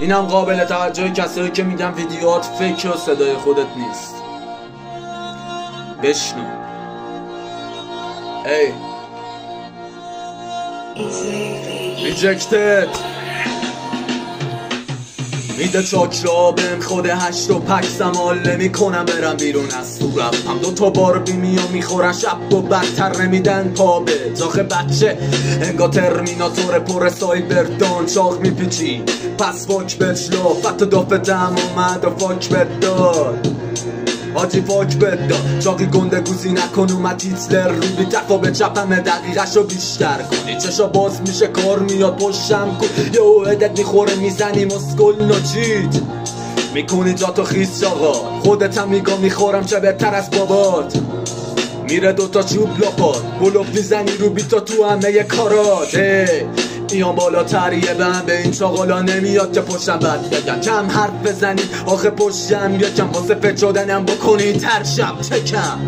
اینم قابل توجه کسایی که میگن ویدیوهات فیک و صدای خودت نیست. بشنو. ای ریجکتد میده چاکرا بهم خود 8 و پک سمال نمی کنم برم بیرون از صورت هم 2 تا بار بیمی و میخورن شب و بدتر نمیدن پا به داخل بچه انگا ترمیناتور پر سایبردان چاق میپیچی پس فاک بچلا فت دافه دم اومد و فاک بداد آجی فاک بدا چاقی گنده گوزی نکن اومد هیتلر رو بی دفا به چپم دقیقشو بیشتر کنی چشا باز میشه کار میاد پشتم کن یو عدت میخوره میزنی مسکل ناچید میکنی جاتو خیز چاقا خودت هم میگا میخورم چه بهتر از بابات میره 2 تا چوب لاپات بلوف میزنی رو بیتا تو همه کارات میام بالاتر یه بهم به این چاقالا نمیاد که پشتم بد بگن کم حرف بزنی آخه پشتم یکم واسه فکر شدنم بکنی ترشم تکم